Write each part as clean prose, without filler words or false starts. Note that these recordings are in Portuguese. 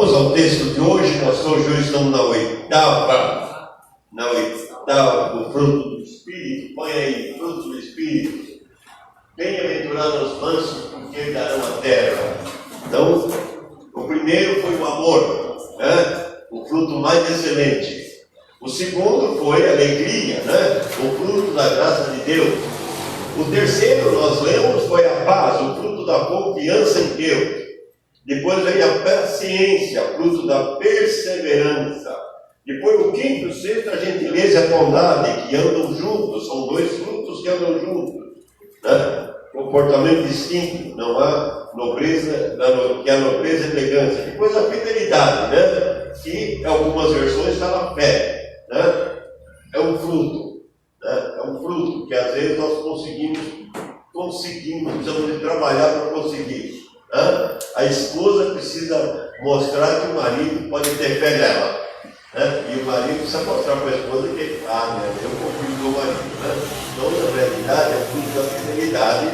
Vamos ao texto de hoje. Nós hoje estamos na oitava, o fruto do Espírito. Põe aí, fruto do Espírito. Bem-aventurados os mansos, porque herdarão a terra. Então, o primeiro foi o amor, né? O fruto mais excelente. O segundo foi a alegria, né? O fruto da graça de Deus. O terceiro, nós lemos, foi a paz, o fruto da confiança em Deus. Depois veio a paciência, fruto da perseverança. Depois o quinto e o sexto, a gentileza e a bondade, que andam juntos. São dois frutos que andam juntos, né? Comportamento distinto, não há nobreza, que a nobreza e elegância. Depois a fidelidade, né? Que em algumas versões está na fé, né? É um fruto, né? É um fruto que às vezes nós conseguimos, precisamos de trabalhar para conseguir. Né? A esposa precisa mostrar que o marido pode ter fé nela, né? E o marido precisa mostrar para a esposa que eu confio no meu marido, né? Então, na realidade, é fruto da fidelidade,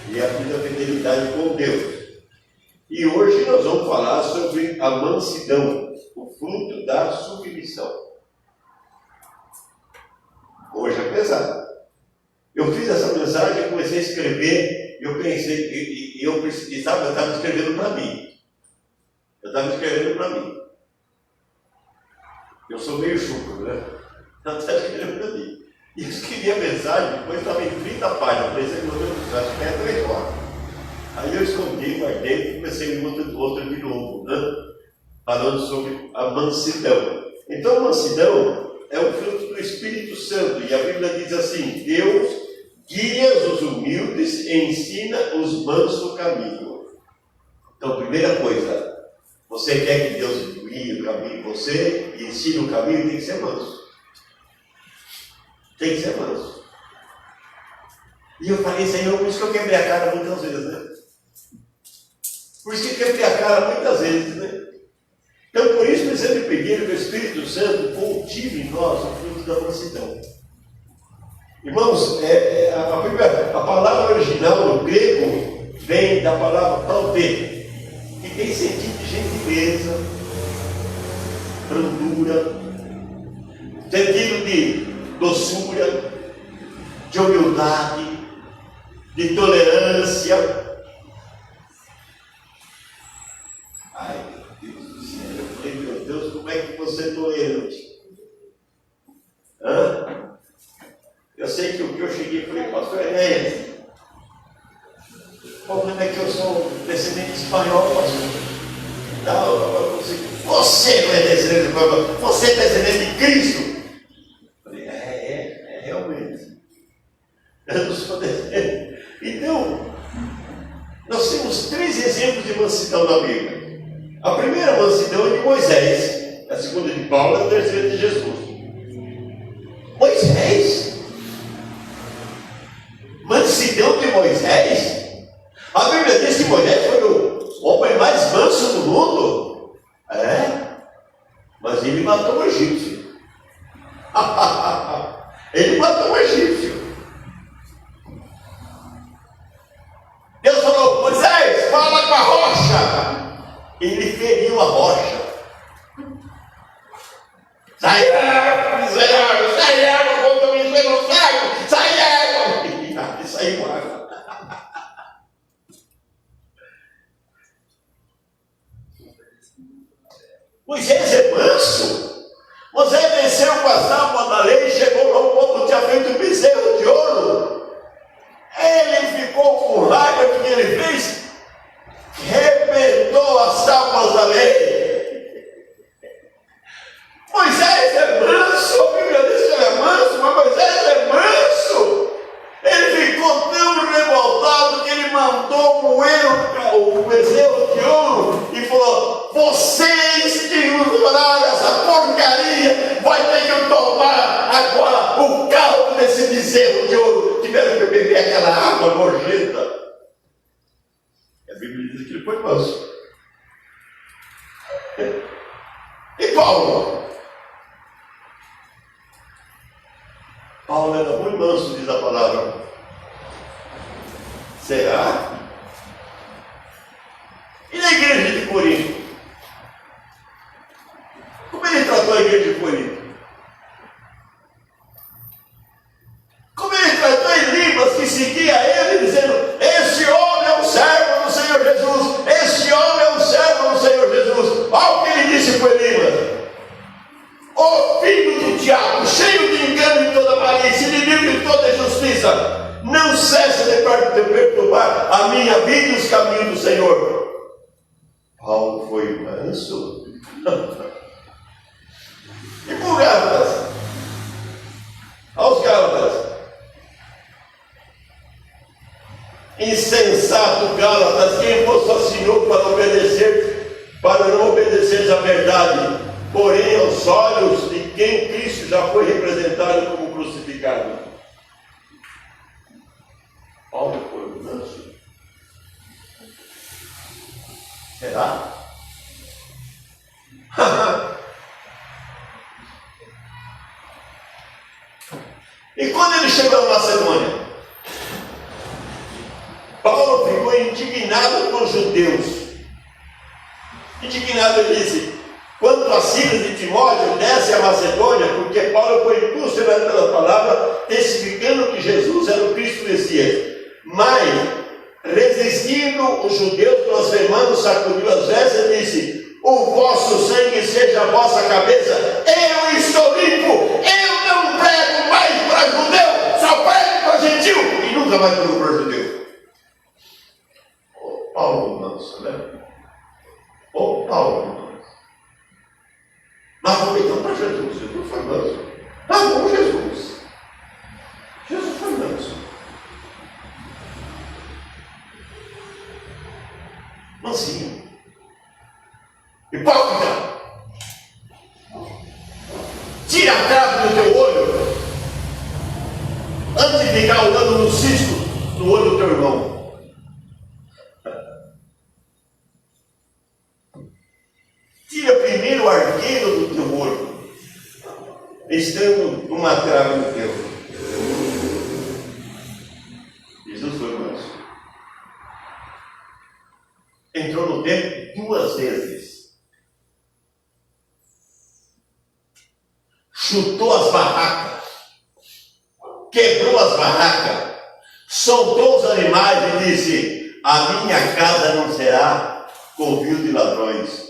e é fruto da fidelidade com Deus. E hoje nós vamos falar sobre a mansidão, o fruto da submissão. Hoje é pesado. Eu fiz essa mensagem, comecei a escrever, eu pensei, eu estava escrevendo para mim. Eu sou meio chucro, né? Eu estava escrevendo para mim. E eu escrevi a mensagem, depois estava em 30 páginas. Eu pensei, meu Deus, acho que é 3 horas. Aí eu escondi, guardei e comecei outro de novo, né? Falando sobre a mansidão. Então, a mansidão é o fruto do Espírito Santo. E a Bíblia diz assim: Deus guia os humildes e ensina os mansos o caminho. Então, primeira coisa, você quer que Deus guie o caminho, você ensina o caminho, tem que ser manso. Tem que ser manso. E eu falei, Senhor, por isso que eu quebrei a cara muitas vezes, né? Por isso que eu quebrei a cara muitas vezes, né? Então, por isso precisamos pedir que o Espírito Santo cultive em nós o fruto da mansidão. Irmãos, a palavra original no grego vem da palavra praute, que tem sentido de gentileza, brandura, sentido de doçura, de humildade, de tolerância. Ai, meu Deus do céu, eu falei, meu Deus, como é que você é tolerante? Eu sei que o que eu cheguei e falei, pastor Enéas, o problema é que eu sou descendente espanhol, pastor. Não, você não é descendente espanhol, você é descendente de Cristo. Eu falei, realmente. Eu não sou descendente. Então, nós temos 3 exemplos de mansidão na Bíblia. A primeira mansidão é de Moisés, a segunda de Paulo e a terceira de Jesus. Moisés? Mansidão de Moisés? A Bíblia diz que Moisés foi o homem mais manso do mundo. Mas ele matou um egípcio. Ele matou um egípcio. Deus falou, Moisés, fala com a rocha. Ele feriu a rocha. Sai água, quando eu me no cego, sai água. E saiu água. Moisés é manso. Moisés venceu com as tábuas da lei, chegou ao povo, tinha feito um bezerro de ouro. Ele ficou com raiva, o que ele fez? Rebentou as tábuas da lei. Moisés é manso, a Bíblia diz que ele é manso, mas Moisés é manso. Ele ficou tão revoltado que ele mandou moer o bezerro de ouro e falou, vocês que usaram essa porcaria vai ter que tomar agora o caldo desse bezerro de ouro. Tiveram que beber aquela água nojenta. A Bíblia diz que ele foi manso. E Paulo? Paulo era muito manso, diz a palavra. Será? E na igreja de Corinto? Paulo foi manso. E por Gálatas? Aos Gálatas. Insensato Gálatas, quem vos fascinou para não obedecer à verdade, porém aos olhos de quem Cristo já foi representado como crucificado. Paulo foi manso? Será? E quando ele chegou na Macedônia, Paulo ficou indignado com os judeus. Indignado, ele disse: quanto a Silas e Timóteo, desce a Macedônia, porque Paulo foi impulsionado pela palavra, testificando que Jesus era o Cristo Messias. Mas, resistindo os judeus, blasfemando, sacudiu as vestes e disse: o vosso sangue seja a vossa cabeça, eu estou limpo, eu não prego mais para judeu, só prego para gentil, e nunca mais prego para judeu. Paulo manso, né? Paulo manso. Mas vamos então para Jesus. Jesus foi manso. Vamos, Jesus. Jesus foi manso. Mansinho. Hipócrita. Tira a trave do teu olho antes de ficar olhando no cisco no olho do teu irmão. Tira primeiro o arqueiro do teu olho, estando uma trave no teu. Jesus foi manso. Entrou no templo 2 vezes. Chutou as barracas. Quebrou as barracas. Soltou os animais e disse: a minha casa não será covil de ladrões.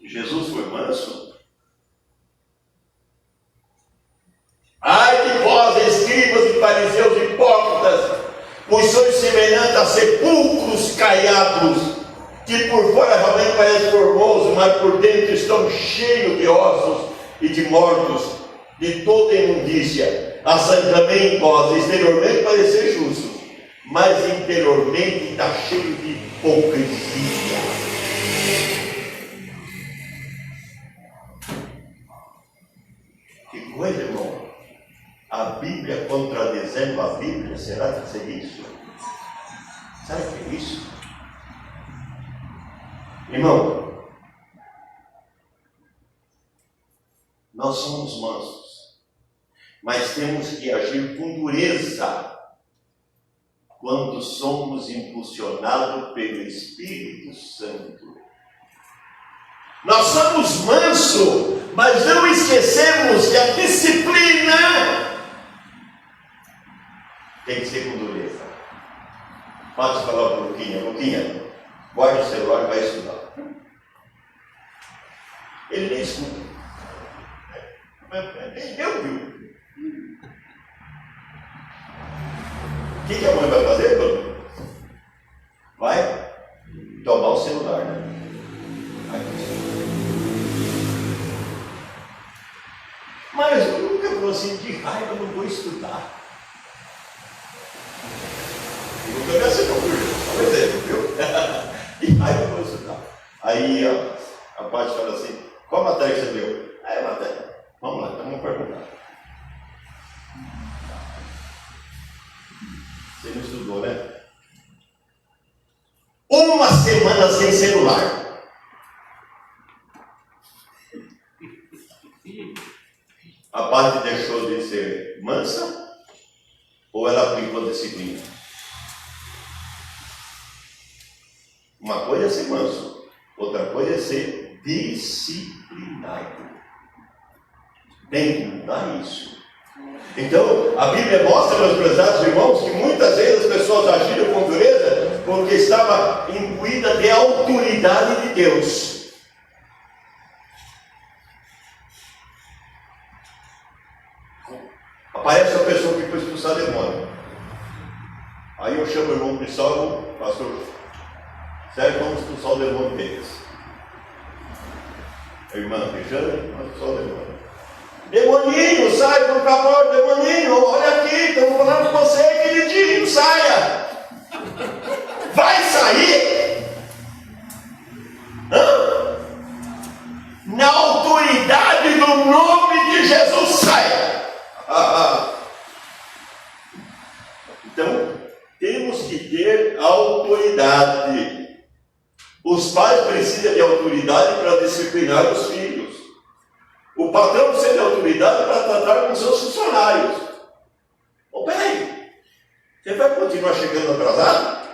Jesus foi manso? Ai de vós, escribas e fariseus hipócritas, pois sois semelhantes a sepulcros caiados, que por fora realmente parecem formosos, mas por dentro estão cheios de ossos e de mortos, de toda imundícia. Assim também vós, exteriormente parecer justos, mas interiormente está cheio de hipocrisia. Que coisa, irmão. A Bíblia contradizendo a Bíblia, será que é isso? Será que é isso? Irmão, nós somos mansos, mas temos que agir com dureza quando somos impulsionados pelo Espírito Santo. Nós somos mansos, mas não esquecemos que a disciplina tem que ser com dureza. Pode falar para o Luquinha, guarda o celular e vai estudar. Ele nem escuta. Nem eu viu. O que a mãe vai fazer, Bruno? Vai tomar o celular, né? Mas eu nunca falou assim, de raiva eu não vou estudar. Eu nunca vi assim, não, só um exemplo, viu? De raiva eu vou estudar. Aí a parte fala assim, qual matéria que você deu? Aí a matéria. Vamos lá, então vamos perguntar. Você não estudou, né? Uma semana sem celular. A parte deixou de ser mansa ou ela aplicou a disciplina? Uma coisa é ser manso, outra coisa é ser disciplinado. Tem que mudar isso. Então, a Bíblia mostra, meus prezados irmãos, que muitas vezes as pessoas agiram com dureza porque estava imbuída de autoridade de Deus. Aparece uma pessoa que foi expulsar demônio. Aí eu chamo o irmão Cristóvão, pastor, sério, vamos expulsar o demônio deles. A irmã Rejane, vamos expulsar o demônio. Demoninho, sai, por favor, demoninho, olha aqui, estamos falando com você, queridinho, saia. Vai sair? Hã? Na autoridade do nome de Jesus, saia. Então, temos que ter autoridade. Os pais precisam de autoridade para disciplinar os filhos. O patrão precisa de autoridade para tratar com seus funcionários. Ô, peraí, você vai continuar chegando atrasado?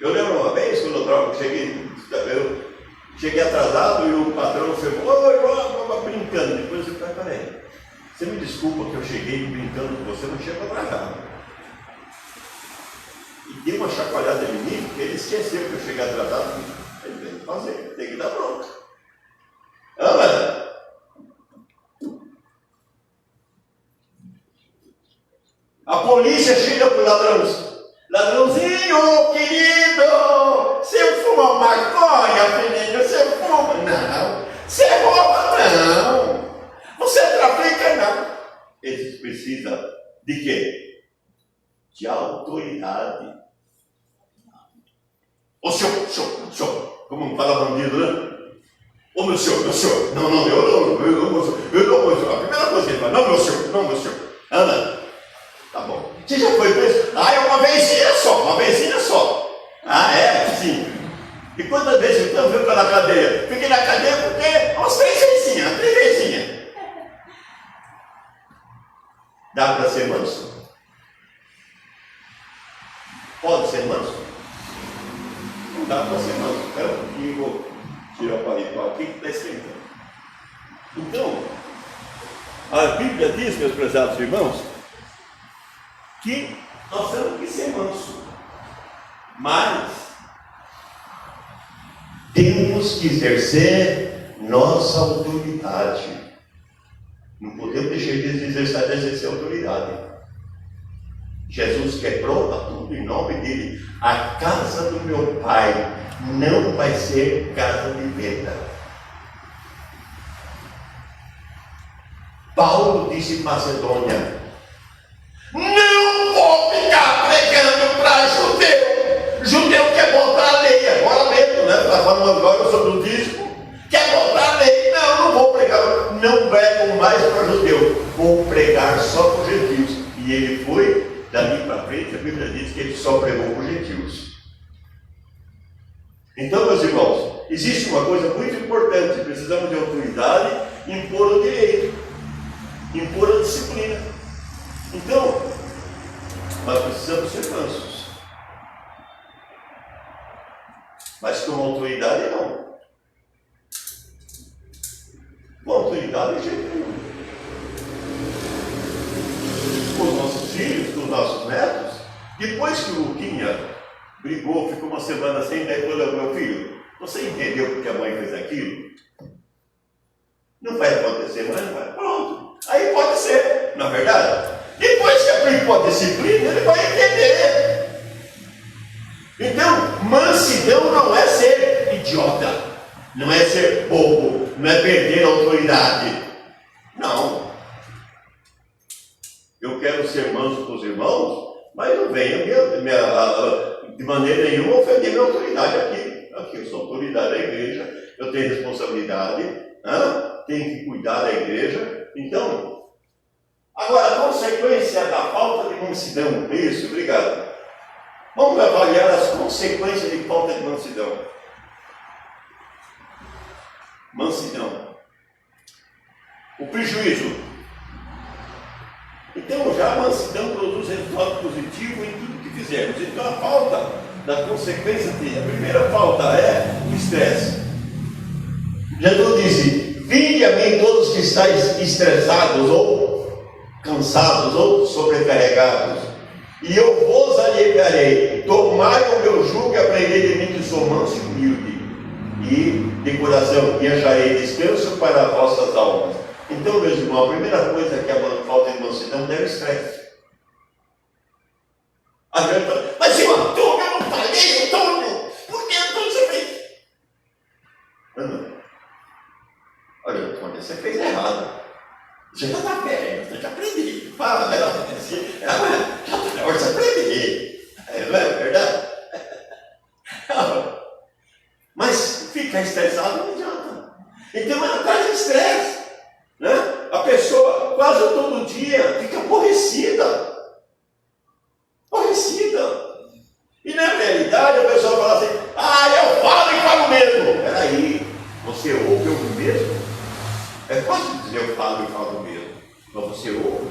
Eu lembro uma vez, quando eu cheguei atrasado e o patrão falou, brincando. Depois eu falei, peraí, você me desculpa que eu cheguei brincando com você, não chego atrasado. E deu uma chacoalhada em mim, porque ele esqueceu que eu cheguei atrasado. Ele tem que fazer, tem que dar bronca. A polícia chega para o ladrão. Ladrãozinho, querido, você fuma maconha, filhinho, você fuma? Não. Você rouba? Não. Você trafica? Não. Eles precisam de quê? De autoridade. Ô senhor, como fala bandido, né? Ô meu senhor, não, eu não, a primeira coisa que ele fala, não, meu senhor, anda, tá bom. Você já foi preso? Ah, é uma vezinha só. Ah, é? Sim. E quantas vezes eu fui para a cadeia? Fiquei na cadeia porque umas 3 vezinhas. Dá para ser manso? Pode ser manso? Não dá para ser manso. Espera um pouquinho, vou tirar o paletó aqui que está esquentando. Então, a Bíblia diz, meus prezados irmãos, que nós temos que ser mansos, mas temos que exercer nossa autoridade. Não podemos deixar de exercer autoridade. Jesus quebrou a tudo em nome dele. A casa do meu pai não vai ser casa de venda. Paulo disse em Macedônia: não vou ficar pregando para judeu. Judeu quer botar a lei, agora mesmo, né? Está falando agora sobre o dízimo. Quer botar a lei? Não vou pregar. Não prego mais para judeu. Vou pregar só para os gentios. E ele foi, dali para frente, a Bíblia diz que ele só pregou para os gentios. Então, meus irmãos, existe uma coisa muito importante. Precisamos de autoridade, impor o direito, impor a disciplina. Então, nós precisamos ser mansos. Mas com autoridade não. Com autoridade de jeito nenhum. Com os nossos filhos, com os nossos netos, depois que o Luquinha brigou, ficou uma semana sem, daí falou: meu filho, você entendeu porque a mãe fez aquilo? Não vai acontecer mais, não vai. Pronto. Aí pode ser, na verdade. Depois que aplicou a disciplina, ele vai entender. Então, mansidão não é ser idiota, não é ser bobo, não é perder a autoridade. Não. Eu quero ser manso com os irmãos, mas não venha de maneira nenhuma ofender minha autoridade aqui. Aqui eu sou autoridade da igreja, eu tenho responsabilidade, tenho que cuidar da igreja. Então, agora, a consequência da falta de mansidão, isso, obrigado. Vamos avaliar as consequências de falta de mansidão. Mansidão. O prejuízo. Então, já a mansidão produz resultado positivo em tudo que fizermos. Então, a falta da consequência dele, a primeira falta é o estresse. Jesus disse: vinde a mim todos que estáis estressados ou cansados ou sobrecarregados, e eu vos aliviarei. Tomai o meu jugo e aprendei de mim, que sou manso e humilde, e de coração, e acharei descanso para as vossas almas. Então, meus irmãos, a primeira coisa que a falta de mansidão é o estresse. A gente fala, mas seu Antônio, eu não falei, Antônio, por que Antônio você fez? Não. Olha, Antônio, você fez errado. Você já está velho, você já aprendeu. Fala, né? Já você aprendeu. Não é verdade? Mas ficar estressado não adianta. Então ela traz estresse. Né? A pessoa quase todo dia fica aborrecida. Aborrecida. E na realidade a pessoa fala assim, eu falo e falo mesmo. Peraí, você ouve eu mesmo? É fácil dizer eu falo e falo mesmo. Mas você ouve?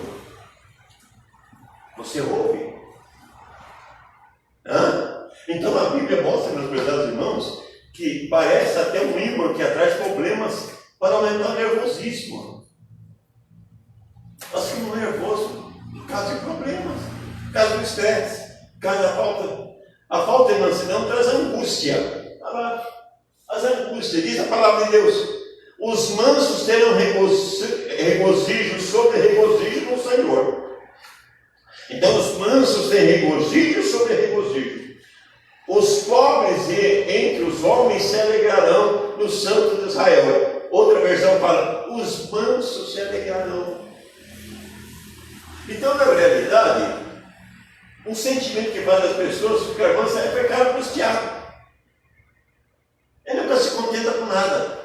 Você ouve? Então a Bíblia mostra, meus prezados irmãos, que parece até um ímã que atrai problemas para aumentar o nervosismo. Nós ficamos nervosos por causa de problemas, por causa do estresse, por causa da falta. A falta de mansidão traz angústia. As angústias, diz a palavra de Deus. Os mansos terão regozijo sobre regozijo no Senhor. Então os mansos têm regozijo sobre regozijo. Os pobres entre os homens se alegrarão no Santo de Israel. Outra versão fala, os mansos se alegrarão. Então, na realidade, um sentimento que faz as pessoas ficar mansas é ficar angustiado. Ele nunca se contenta com nada.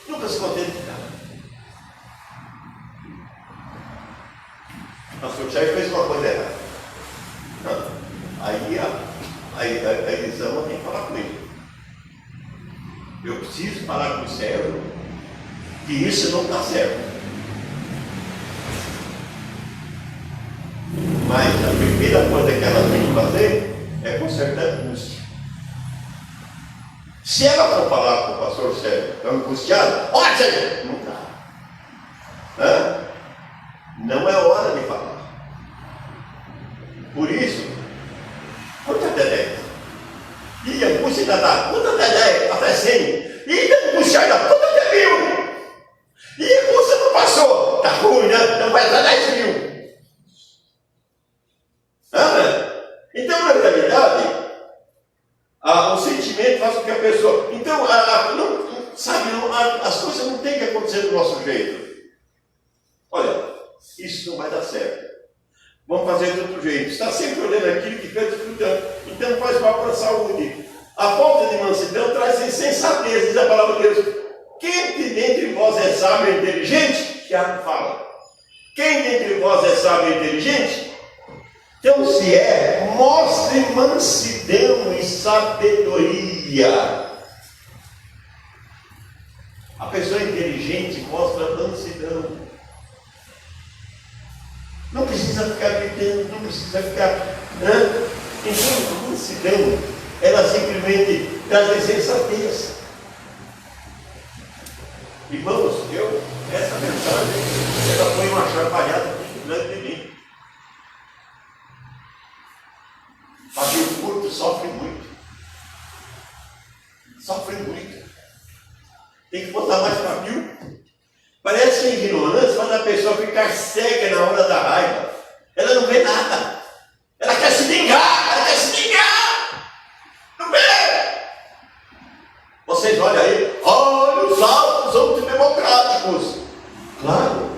Nunca se contenta com nada. O pastor Tiago fez uma coisa errada. Aí a Elisama tem que falar com ele. Eu preciso falar com o servo que isso não está certo. Mas a primeira coisa que ela tem que fazer é consertar a angústia. Se ela for falar com o pastor Sérgio angustiado, olha, Sérgio, não dá. Não é hora de falar. Por isso, conta até 10. E a angústia ainda dá, conta até 10, até 100. E a angústia ainda, conta até 1000. E a angústia não passou, está ruim, né? Então vai até 10.000. Então, na realidade, o sentimento faz com que a pessoa. Então, as coisas não têm que acontecer do nosso jeito. Olha, isso não vai dar certo. Vamos fazer de outro jeito. Está sempre olhando aquilo que fez desfrutando. Então faz mal para a saúde. A falta de mansidão traz insensatez, diz a palavra de Deus. Quem dentre vós é sábio e inteligente? Tiago fala. Quem dentre vós é sábio e inteligente? Então, se mostre mansidão e sabedoria. A pessoa inteligente mostra mansidão. Não precisa ficar gritando, não precisa ficar. Então, a mansidão, ela simplesmente traz a sensatez. Irmãos, essa mensagem, ela foi uma chacoalhada muito grande de mim. Pavio curto sofre muito. Sofre muito. Tem que botar mais pavio. Parece ignorância, mas a pessoa ficar cega na hora da raiva. Ela não vê nada. Ela quer se vingar, Não vê. Vocês olham aí, olha os atos antidemocráticos. Claro.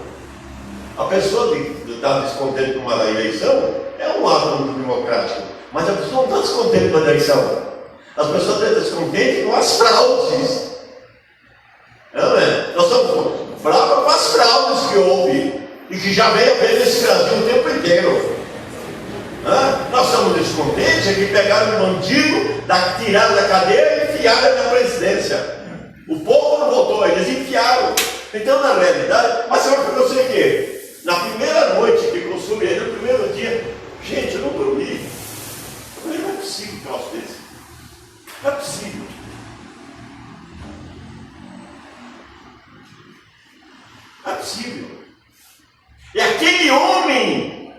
A pessoa que está descontente com uma eleição é um ato antidemocrático. Mas a pessoa não está descontente com a eleição. As pessoas estão descontentes com as fraudes. Não é? Nós estamos bravos com as fraudes que houve e que já veio a ver nesse Brasil o tempo inteiro. Nós estamos descontentes é que pegaram um bandido, tiraram da cadeia e enfiaram na presidência. O povo não votou, eles enfiaram. Então, na realidade, mas eu vou dizer que na primeira noite que consumi ele, no primeiro dia, gente, eu não dormi. Eu falei, não é possível um troço desse. Não é possível. Não é possível. E aquele homem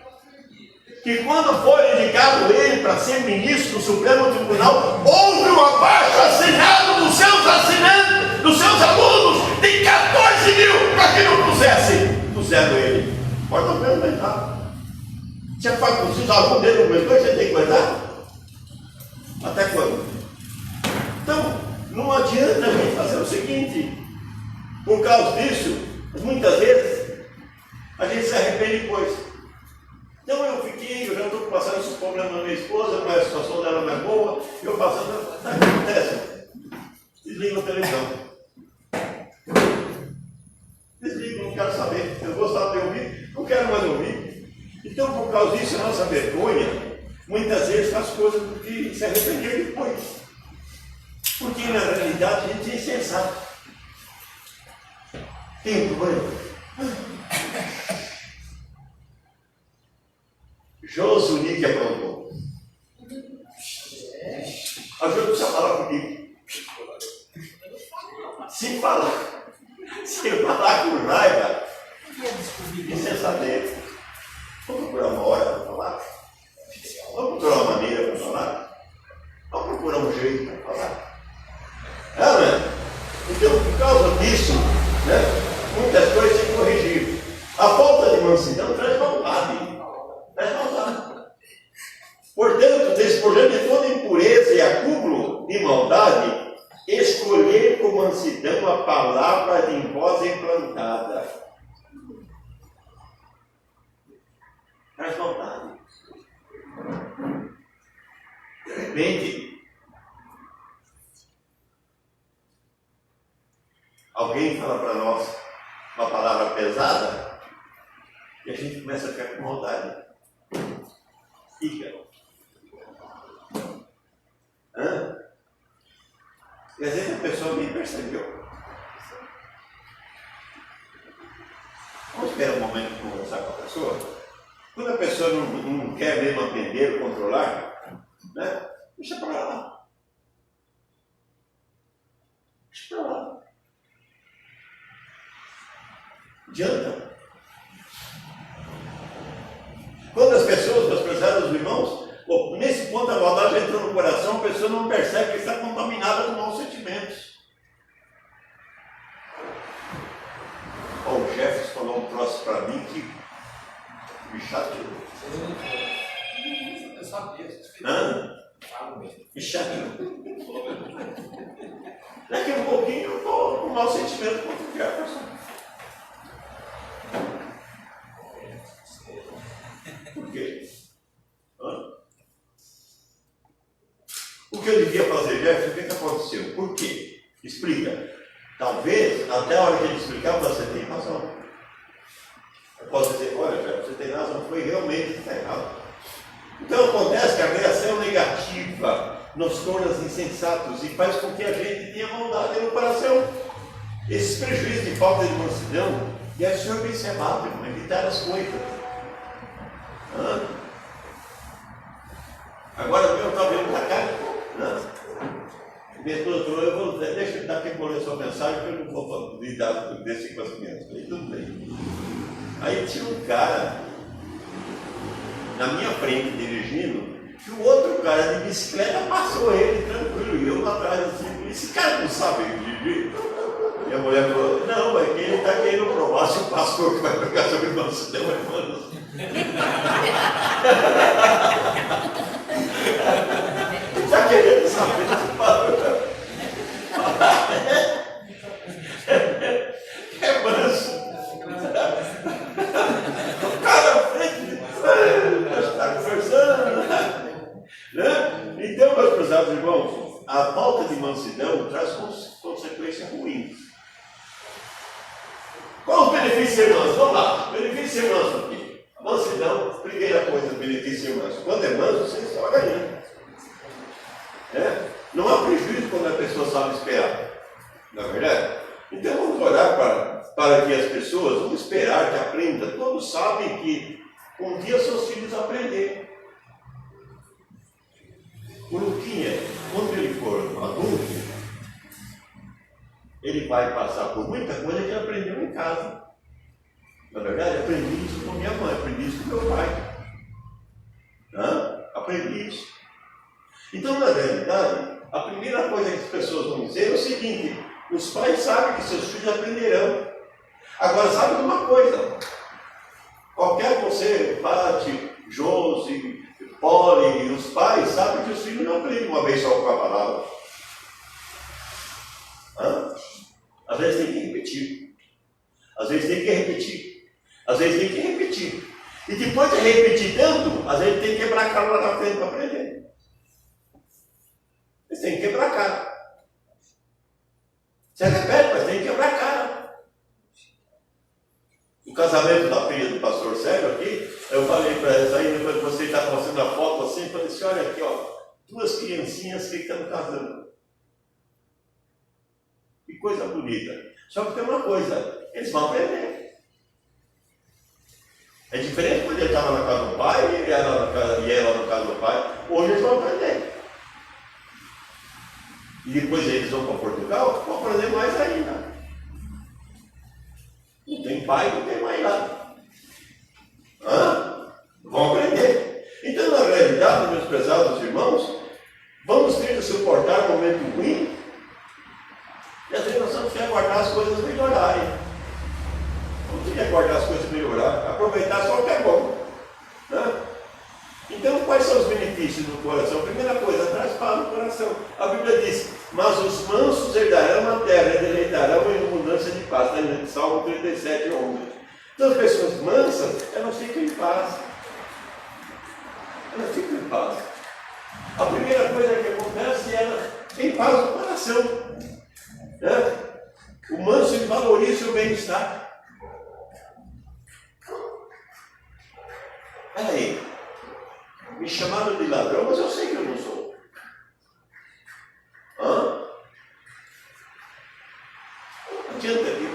que quando foi indicado ele para ser ministro do Supremo Tribunal, houve um abaixo assinado dos seus assinantes, dos seus alunos, de 14.000 para que não pusessem. Puseram ele. Pode não perguntar. Se os avós dele aumentou, você tem que guardar? Até quando? Então, não adianta a gente fazer o seguinte. Por causa disso, muitas vezes, a gente se arrepende depois. Então eu já estou passando esse problema na minha esposa, mas a situação dela não é boa, eu passando, sabe o que acontece? Desliga a televisão. Desliga, não quero saber. Eu gostava de ouvir, não quero mais ouvir. Então, por causa disso, a nossa vergonha, muitas vezes faz coisas que se arrepender depois. Porque na realidade a gente é insensato. Tem um problema. Josunique aprontou. A gente precisa falar comigo. Se falar com raiva, insensatez. Vamos procurar uma hora para falar. Vamos procurar uma maneira para falar. Vamos procurar um jeito para falar. Né? Então, por causa disso, né, muitas coisas têm que corrigir. A falta de mansidão traz maldade. Portanto, despojando de toda impureza e acúmulo de maldade, escolher com mansidão a palavra em vós implantada. Traz maldade. De repente, alguém fala para nós uma palavra pesada e a gente começa a ficar com maldade. Fica. E às vezes a pessoa nem percebeu. Vamos esperar um momento para conversar com a pessoa. Quando a pessoa não quer mesmo aprender, controlar, né? Deixa para lá. Deixa para lá. Adianta. Quando as pessoas, meus prezados irmãos, nesse ponto a maldade entrou no coração, a pessoa não percebe que está contaminada com maus sentimentos. O Jefferson falou um troço para mim que me chateou. Eu sabia. Me chateou. Daqui a pouquinho eu estou com mau sentimento contra o Jefferson. Por quê? O que eu devia fazer, Jefferson? O que aconteceu? Por quê? Explica. Talvez, até a hora que ele explicar, você tem razão. Eu posso dizer, olha, Jefferson, você tem razão, foi realmente está errado. Então acontece que a reação negativa nos torna insensatos e faz com que a gente tenha maldade no coração. Esses prejuízos de falta de mansidão devem ser observados, evitar as coisas. Agora eu estou vendo para cá. Deixa eu dar aqui para ler sua mensagem, que eu não vou lidar desse conhecimento. Aí tudo bem. Aí tinha um cara na minha frente dirigindo, que o outro cara de bicicleta passou ele tranquilo, e eu lá atrás assim, esse cara não sabe dirigir. E a mulher falou, não, é que ele está querendo provar se o pastor que vai pegar sobre nós deu irmãos. Está querendo saber se o pastor é manso. O cara à frente está conversando. Né? Então, meus prezados irmãos, a falta de mansidão traz consequências ruins. Qual os benefícios de ser manso? Vamos lá, benefício de ser manso aqui. Mansidão, primeira coisa, benefício de ser manso. Quando é manso, você só ganha. Não há prejuízo quando a pessoa sabe esperar. Não é verdade? Então vamos orar para que as pessoas, vamos esperar que aprendam. Todos sabem que um dia seus filhos aprender. O Luquinha, quando ele for adulto, ele vai passar por muita coisa que ele aprendeu em casa. Na verdade, aprendi isso com minha mãe, aprendi isso com meu pai. Aprendi isso. Então, na realidade, a primeira coisa que as pessoas vão dizer é o seguinte: os pais sabem que seus filhos aprenderão. Agora, sabe de uma coisa? Qualquer que você bate, Josi, Poli e os pais sabem que os filhos não aprendem uma vez só com a palavra. Às vezes tem que repetir. Às vezes tem que repetir. Às vezes tem que repetir. E depois de repetir tanto, às vezes tem que quebrar a cara lá na frente para aprender. Você tem que quebrar a cara. Você repete, mas tem que quebrar a cara. No casamento da filha do pastor Sérgio aqui, eu falei para ela, aí depois você está mostrando a foto assim, eu falei assim, olha aqui, ó, duas criancinhas que estão casando. Que coisa bonita. Só que tem uma coisa, eles vão aprender. É diferente quando ele estava na casa do pai e ela na casa do pai. Hoje eles vão aprender. E depois eles vão para Portugal, vão aprender mais ainda. Não tem pai, não tem mãe lá. Vão aprender. Então, na realidade, meus prezados irmãos, vamos ter que suportar um momento ruim. E às vezes nós temos que aguardar as coisas melhorarem. Não tem que aguardar as coisas melhorarem. Aproveitar só o que é bom. Então, quais são os benefícios do coração? Primeira coisa, traz paz no coração. A Bíblia diz, mas os mansos herdarão a terra e deleitarão em abundância de paz. Está em Salmo 37, 11. Então, as pessoas mansas, elas ficam em paz. Elas ficam em paz. A primeira coisa que acontece é ela tem paz no coração. O manso, ele valoriza o bem-estar. Peraí, me chamaram de ladrão, mas eu sei que eu não sou. Não adianta aqui.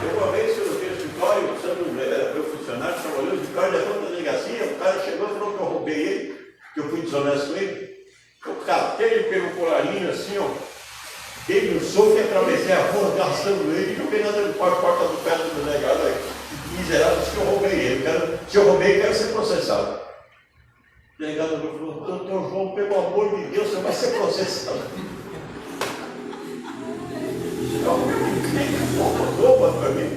Eu uma vez eu no escritório, o Sandro era meu funcionário, trabalhou no escritório, levou da delegacia, o cara chegou e falou que eu roubei ele, que eu fui desonesto com ele. Eu catei ele pelo colarinho assim, ó, dei um soco e atravessei a rua, gastando ele, e joguei na porta do pé do delegado aí. Miserável, disse que eu roubei ele. Se eu roubei, quero ser processado. O delegado falou, doutor João, pelo amor de Deus, você vai ser processado. Para mim.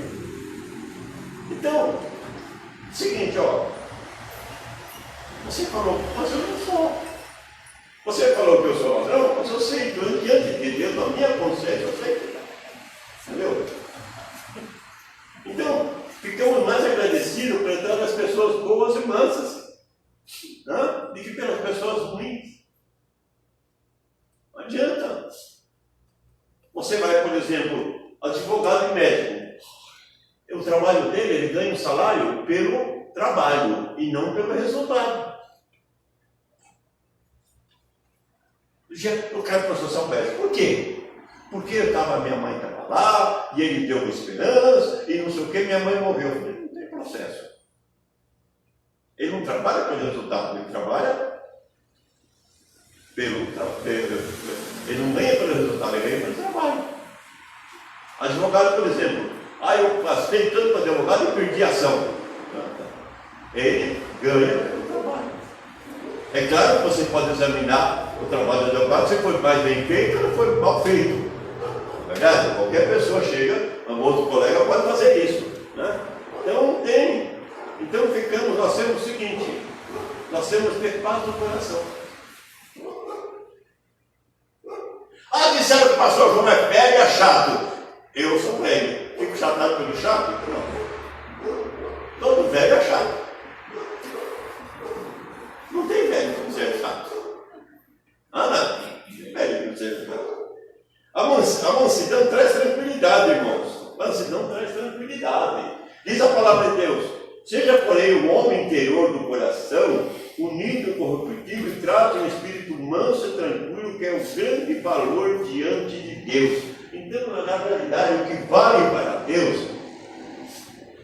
Então, seguinte, ó. Você falou, mas eu não sou. Você falou que eu sou ladrão, mas eu sei, diante de Deus, na minha consciência, eu sei que não. Entendeu? Então, ficamos mais agradecidos pelas pessoas boas e mansas, do que pelas pessoas ruins. Não adianta. Você vai, por exemplo, advogado e médico. O trabalho dele, ele ganha um salário pelo trabalho e não pelo resultado. Eu quero processar o médico. Por quê? Porque minha mãe estava lá, e ele deu uma esperança, e não sei o que, minha mãe morreu. Eu falei, não tem processo. Ele não trabalha pelo resultado, ele trabalha ele não ganha pelo resultado, ele ganha pelo trabalho. Advogado, por exemplo, eu gastei tanto para advogado e perdi a ação. Ele ganha pelo trabalho. É claro que você pode examinar o trabalho do advogado, se foi mais bem feito ou não foi mal feito. Verdade? Qualquer pessoa chega, um outro colega pode fazer isso. Então tem. Então nós temos o seguinte, nós temos que ter paz no coração. Disseram que o pastor João é velho e é chato. Eu sou velho. Fico chatado pelo chato? Não. Todo velho é chato. Não tem velho que não seja chato. Não tem velho que não seja chato. A mansidão traz tranquilidade, irmãos. A mansidão traz tranquilidade. Diz a palavra de Deus: seja, porém, o homem interior do coração unido e corruptível e trate um espírito manso e tranquilo, que é o grande valor diante de Deus. Então, na realidade, o que vale para Deus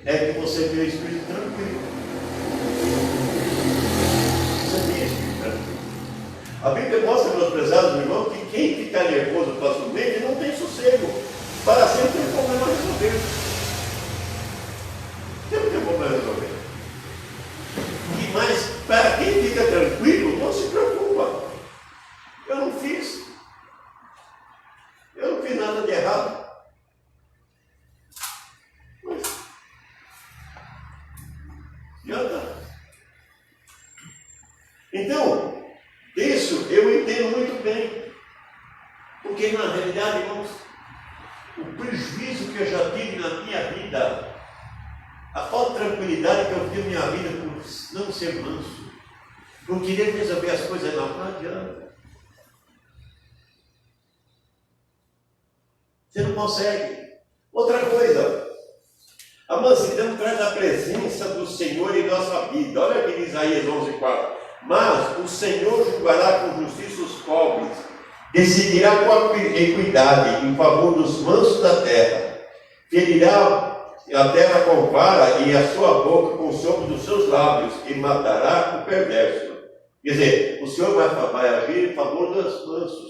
é que você tenha o espírito tranquilo. Você tem espírito tranquilo. A Bíblia mostra, meus prezados irmãos, que quem fica nervoso facilmente não tem sossego. Para sempre tem problema a resolver. Sempre tem problema a resolver. Mas para quem fica tranquilo, não se preocupa. Eu não fiz nada de errado. Mas, adianta. Então, isso eu entendo muito bem. Porque na realidade, irmãos, o prejuízo que eu já tive na minha vida, a falta de tranquilidade que eu tive na minha vida por não ser manso, não querer resolver as coisas não adianta. Você não consegue. Outra coisa, a mansidão traz a presença do Senhor em nossa vida. Olha aqui em Isaías 11:4. Mas o Senhor julgará com justiça os pobres, decidirá com equidade em favor dos mansos da terra, ferirá a terra com vara e a sua boca com o sopro dos seus lábios, e matará o perverso. Quer dizer, o Senhor vai agir em favor dos mansos.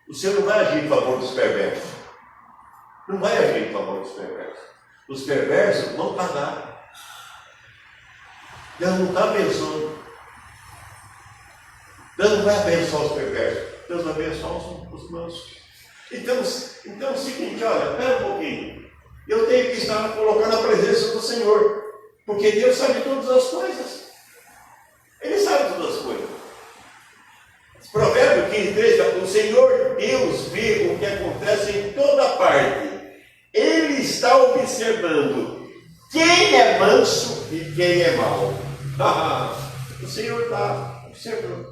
O Senhor não vai agir em favor dos perversos. Não vai agir em favor dos perversos. Os perversos vão pagar. Deus não está abençoando. Deus não vai abençoar os perversos. Deus vai abençoar os mansos. Então é o seguinte, olha, espera um pouquinho. Eu tenho que estar colocando a presença do Senhor. Porque Deus sabe todas as coisas. Ele sabe todas as coisas. Provérbio 15:3, o Senhor Deus vê o que acontece em toda parte. Ele está observando quem é manso e quem é mau. O Senhor está observando.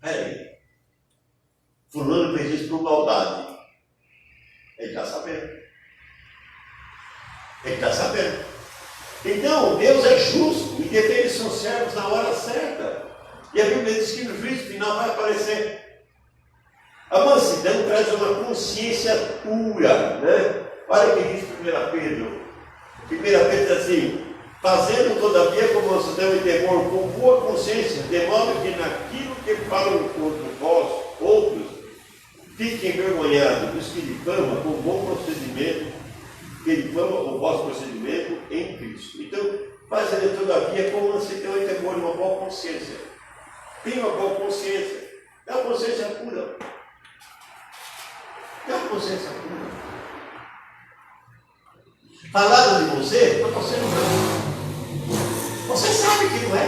Aí, fulano fez isso por maldade. Ele está sabendo. Ele está sabendo. Então, Deus é justo e defende seus servos na hora certa. E a Bíblia diz que no juízo final vai aparecer. A mansidão traz uma consciência pura, né? Olha o que diz 1 Pedro. 1 Pedro diz assim: fazendo todavia com mansidão e temor, com boa consciência, de modo que naquilo que falam contra vós, outros, fiquem envergonhados, os que difamam com bom procedimento, que difamam o vosso procedimento em Cristo. Então, fazendo todavia com mansidão e temor, uma boa consciência. Tenha uma boa consciência. É uma consciência pura. É uma consciência pura. Falaram de você, mas você não é. Você sabe que não é.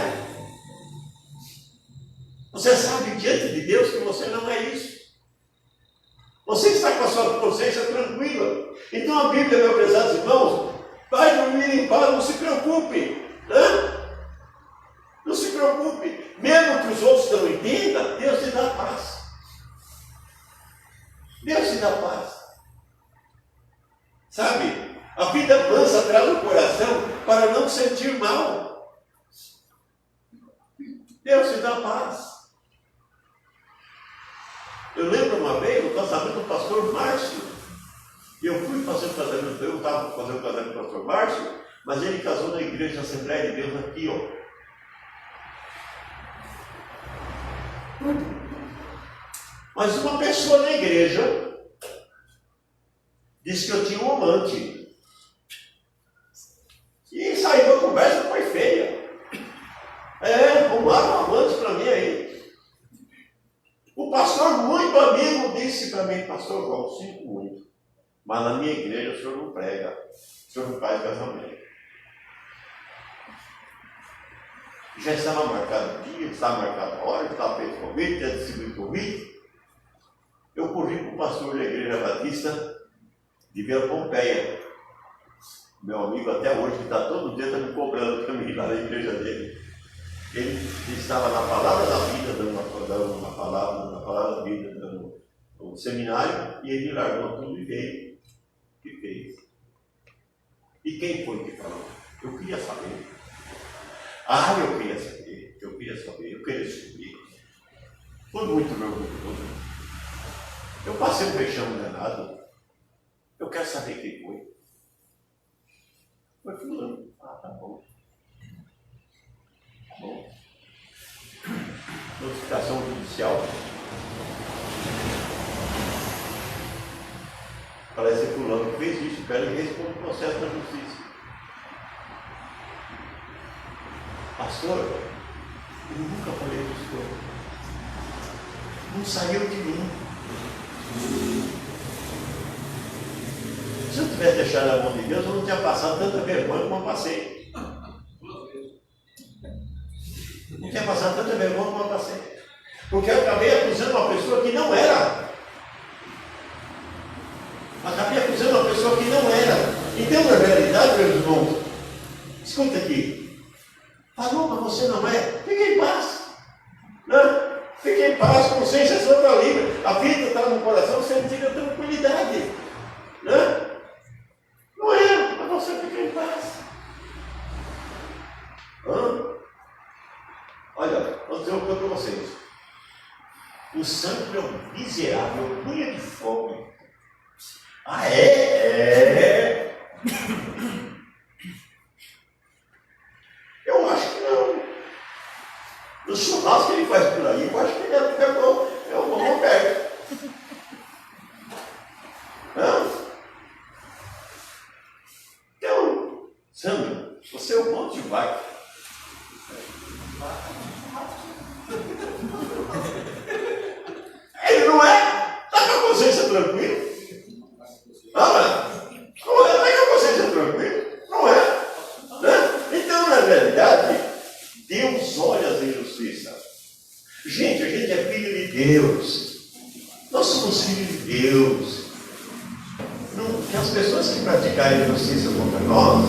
Você sabe diante de Deus que você não é isso. Você está com a sua consciência tranquila. Então a Bíblia, meus prezados irmãos, vai dormir em paz, não se preocupe. Não se preocupe. Mesmo que os outros não entendam, Deus te dá paz. Deus te dá paz. Sabe? A vida mansa traz o coração para não sentir mal. Deus te dá paz. Eu lembro uma vez o casamento do pastor Márcio. E eu fui fazer o casamento, eu estava fazendo o casamento do pastor Márcio, mas ele casou na igreja Assembleia de Deus aqui, ó. Mas uma pessoa na igreja disse que eu tinha um amante. E saiu a conversa, foi feia. Arrumaram um amante para mim aí. O pastor, muito amigo, disse para mim: pastor João, sinto muito, mas na minha igreja o senhor não prega, o senhor não faz casamento. Já estava marcado o dia, estava marcado a hora, estava feito o convite, já distribuído o convite. Eu corri para o pastor da igreja batista de Vila Pompeia, meu amigo até hoje, que está todo dia me cobrando para mim lá na igreja dele. Ele estava na palavra da vida, dando uma palavra da vida, dando um seminário, e ele largou tudo e veio. Que fez? E quem foi que falou? Eu queria saber. Eu queria saber, eu queria descobrir. Foi muito orgulhoso. Eu passei um vexame danado. Eu quero saber quem foi. Foi fulano. Tá bom. Tá bom. Notificação judicial. Parece que fulano que fez isso. Quero que responda o processo da justiça. Pastor, eu nunca falei isso com ele. Não saiu de mim. Se eu tivesse deixado a mão de Deus, eu não tinha passado tanta vergonha como eu passei. tenha passado tanta vergonha como eu passei. Porque eu acabei acusando uma pessoa que não era. Acabei acusando uma pessoa que não era. Então, na realidade, meus irmãos, escuta aqui. Falou, mas você não é. Fique em paz. Não? Fique em paz, consciência sua está livre. A vida está no coração, você tira tranquilidade. Não? Não é, mas você fica em paz. Olha, vou dizer uma coisa para vocês. O santo é um miserável, punha de fome. Ah, é? Eu acho que não. No churrasco que ele faz por aí, eu acho que ele é um bom perto. Então, Sandro, você é um bom de vaca. Ele não é? Está com a consciência tranquila? Não é? Não é? Está com a consciência tranquila? Não é? Né? Então, na realidade, Deus olha as injustiças. Gente, a gente é filho de Deus. Nós somos filhos de Deus. Não, que as pessoas que praticarem injustiça contra nós,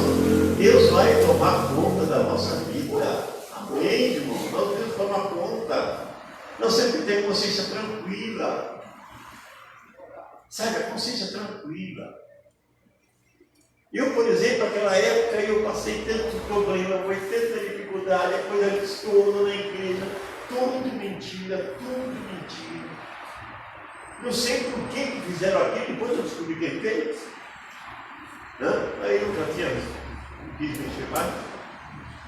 Deus vai tomar conta da nossa vida. Amém, irmão? Nós devemos tomar conta. Nós sempre temos consciência tranquila. Sabe, a consciência tranquila. Eu, por exemplo, naquela época, eu passei tanto problema, foi tanta dificuldade, a coisa que estourou na igreja, tudo mentira, tudo mentira. Não sei por que fizeram aquilo, depois eu descobri quem fez. Aí eu já tinha quis mexer mais.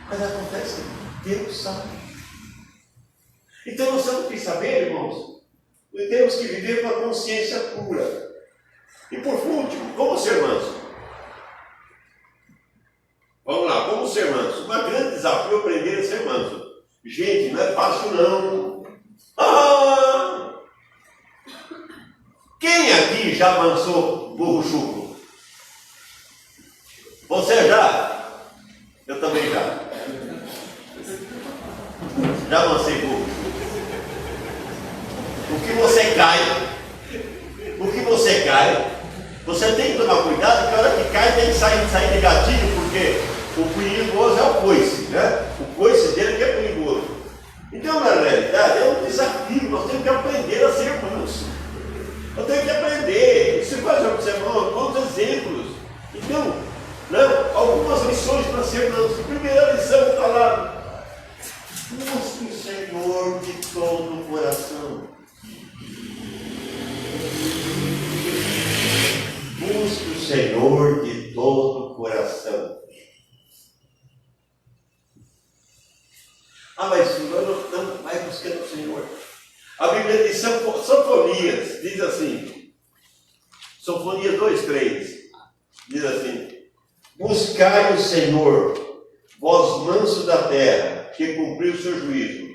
Mas acontece que Deus sabe. Então nós temos que saber, irmãos, nós temos que viver com a consciência pura. E por último, como ser manso? Vamos lá, como ser manso? Um grande desafio é aprender a ser manso. Gente, não é fácil não. Quem aqui já mansou burro chucro? Você já? Eu também já. Já mansei burro. O que você cai, você tem que tomar cuidado, que a hora que cai tem que sair negativo, porque o perigoso é o coice, né? O coice dele que é perigoso. Então, na realidade, é um desafio, nós temos que aprender a ser manso. Eu tenho que aprender. Você faz observar quantos exemplos. Então, né, algumas lições para ser manso. Primeira lição está lá. Busque o Senhor de todo o coração. Busque o Senhor de todo o coração. Mas o Senhor não vai buscando o Senhor. A Bíblia diz Sofonias, diz assim, Sofonias 2:3, diz assim: buscai o Senhor, vós mansos da terra, que cumpriu o seu juízo.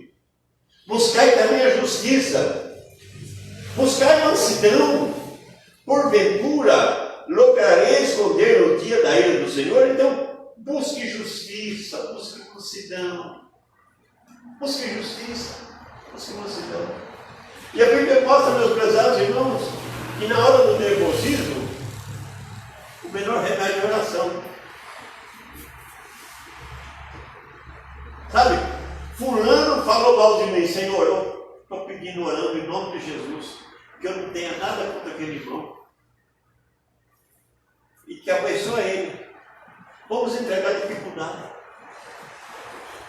Buscai também a justiça, buscai mansidão, porventura lograreis esconder no dia da ira do Senhor. Então, busque justiça, busque mansidão, busque justiça, busque mansidão. E a Bíblia mostra, meus prezados irmãos, que na hora do nervosismo, o melhor remédio é a oração. Sabe, fulano falou mal de mim, Senhor, eu estou pedindo, orando em nome de Jesus, que eu não tenha nada contra aquele irmão, e que abençoe ele. Vamos entregar a dificuldade.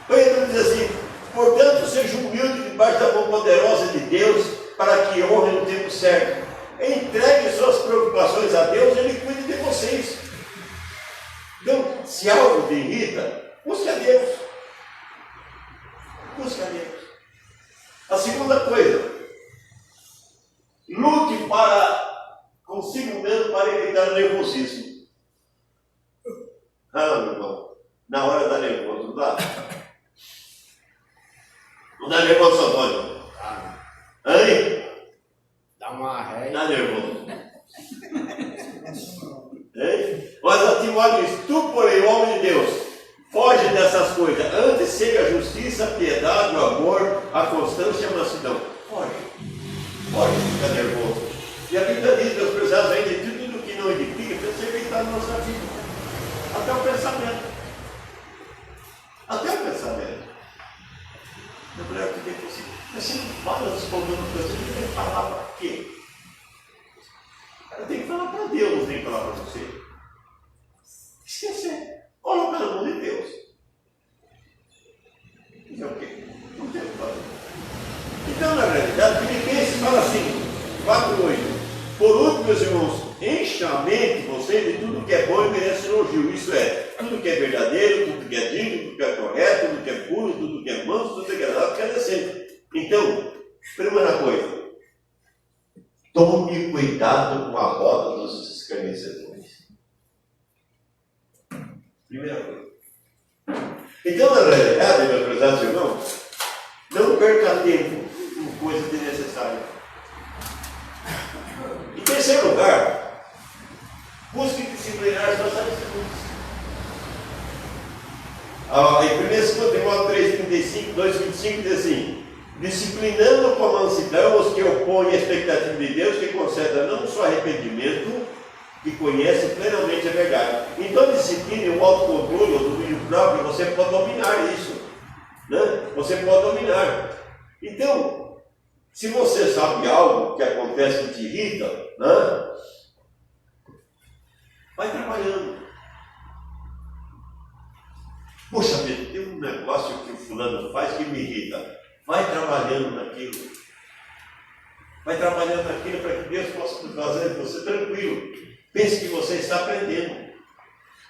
Pedro diz assim: portanto, seja humilde debaixo da mão poderosa de Deus, para que honre no tempo certo. Entregue suas preocupações a Deus, Ele cuida de vocês. Então, se algo te irrita, busque a Deus. Busque a Deus. A segunda coisa, lute consigo mesmo para evitar o nervosismo. Meu irmão, na hora da nervoso, não dá? Não dá nervoso, Antônio? Hein? Dá uma ré. Dá nervoso. Hein? Mas a Timóteo diz: tu, porém, homem de Deus, Foge dessas coisas. Antes seja a justiça, a piedade, o amor, a constância e a mansidão. Foge. Foge, fica nervoso. E a Bíblia diz, meus prezados, ainda de tudo que não edifica, precisa ser evitado na nossa vida. Até o pensamento. Até o pensamento. Na mulher que tem que assim, você não fala dos problemas que você tem que falar para quê? Ela tem que falar para Deus, não tem que falar para você. Esquecer. Coloca na mão de Deus. Isso é o quê? Não tem o que fazer. Então, na realidade, Filipenses fala assim, 4:8. Por último, meus irmãos, encha a mente vocês de tudo que é bom e merece elogio. Isso é, tudo que é verdadeiro, tudo que é digno, tudo que é correto, tudo que é puro, tudo que é manso, tudo que é agradável, tudo que é decente. Então, primeira coisa, tome cuidado com a roda dos escarnecedores. Primeira coisa. Então, na realidade, meus prezados irmãos, não perca tempo com coisa desnecessária. Em terceiro lugar, busque disciplinar suas atitudes. Em 1 Timóteo 3,35, 2,25 diz assim: disciplinando com a mansidão os que opõem a expectativa de Deus, que conceda não só arrependimento, que conhece plenamente a verdade. Então, disciplina e o autocontrole, o domínio próprio, você pode dominar isso. Né? Você pode dominar. Então, se você sabe algo que acontece que te irrita, né? Vai trabalhando. Poxa vida, tem um negócio que o fulano faz que me irrita. Vai trabalhando naquilo. Vai trabalhando naquilo para que Deus possa fazer você tranquilo. Pense que você está aprendendo.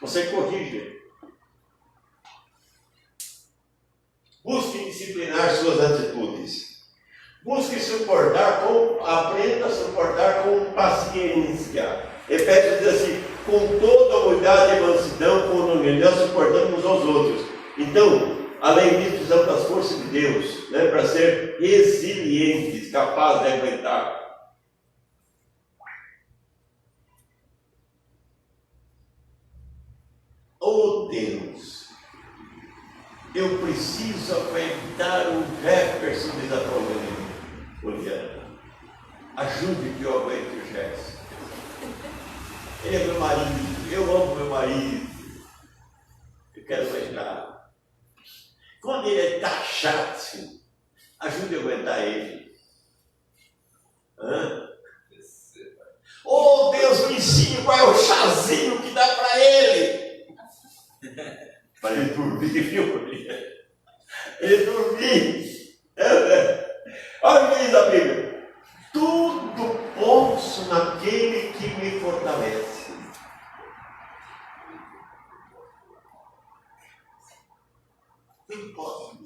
Você corrige. Busque disciplinar suas atitudes. Busque aprenda a suportar com paciência. Efésios diz assim, com toda humildade e mansidão, com humildade, suportando uns aos outros. Então, além disso, precisamos das forças de Deus, né, para ser resilientes, capazes de aguentar. Oh Deus, eu preciso aguentar o Jefferson desaprobando. Poliana, ajude que eu aguente o Jefferson. Ele é meu marido, eu amo meu marido. Eu quero aguentar. Quando ele está chato, ajude a aguentar ele. Oh Deus, me ensine qual é o chazinho que dá para ele. Para ele dormir, viu? Ele dormir. Olha o que diz a Bíblia. Tudo posso naquele que me fortalece. Tudo posso.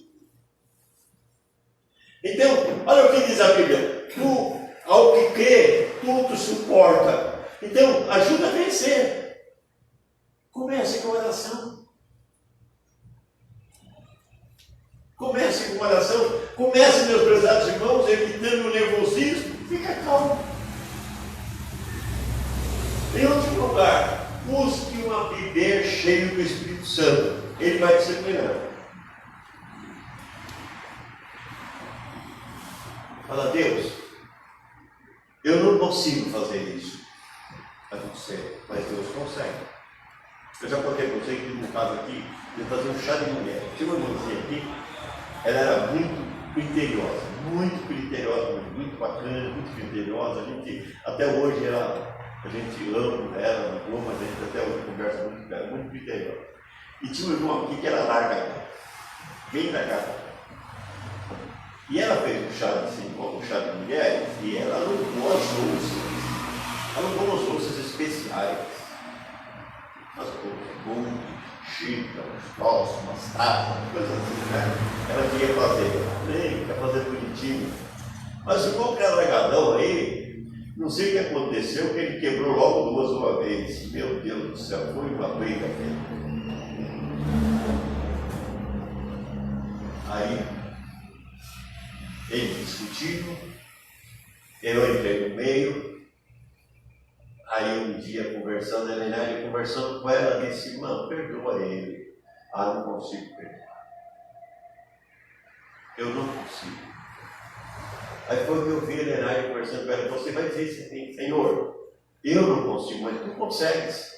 Então, olha o que diz a Bíblia. Tu, ao que crê, tudo suporta. Então, ajuda a vencer. Comece com oração. Comece com oração. Comece, meus prezados irmãos, evitando o nervosismo. Fica calmo. Em último lugar, busque uma viver cheio do Espírito Santo. Ele vai disciplinar. Fala, Deus, eu não consigo fazer isso a você, mas Deus consegue. Eu já contei para você que no caso aqui, eu fazia um chá de mulher. Tinha uma irmãzinha aqui, ela era muito criteriosa, muito bacana, muito criteriosa. Até hoje a gente ama ela, mas a gente até hoje conversa muito com ela, muito criteriosa. E tinha um irmão aqui que era largada, bem largada. E ela fez um chá de mulheres e ela alugou as louças, louças especiais. Umas coisas, xícara, uns troços, umas taças, coisas assim, né? Ela queria fazer, quer fazer bonitinho. Mas o bom que era largadão aí, não sei o que aconteceu, que ele quebrou logo duas uma vez. Meu Deus do céu, foi uma briga feita. Aí, eles discutiram, eu entrei no meio. Aí um dia conversando com ela, disse, irmão, perdoa ele. Ah, não consigo perdoar. Eu não consigo. Aí foi o que eu vi a Lenay conversando com ela. Você vai dizer isso assim, Senhor, eu não consigo, mas tu consegues.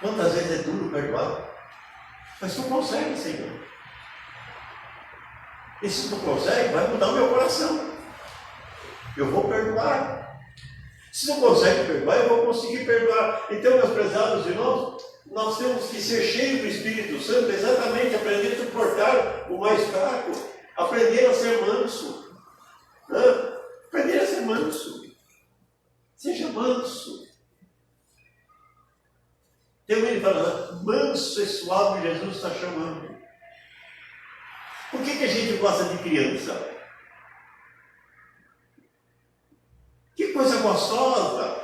Quantas vezes é duro perdoar? Mas tu consegue, Senhor. E se tu consegue, vai mudar o meu coração. Eu vou perdoar. Se não consegue perdoar, eu vou conseguir perdoar. Então, meus prezados irmãos, nós temos que ser cheios do Espírito Santo, exatamente aprender a suportar o mais fraco, aprender a ser manso. Aprender a ser manso. Seja manso. Tem alguém que fala, manso e suave, Jesus está chamando. Por que a gente gosta de criança? Que coisa gostosa!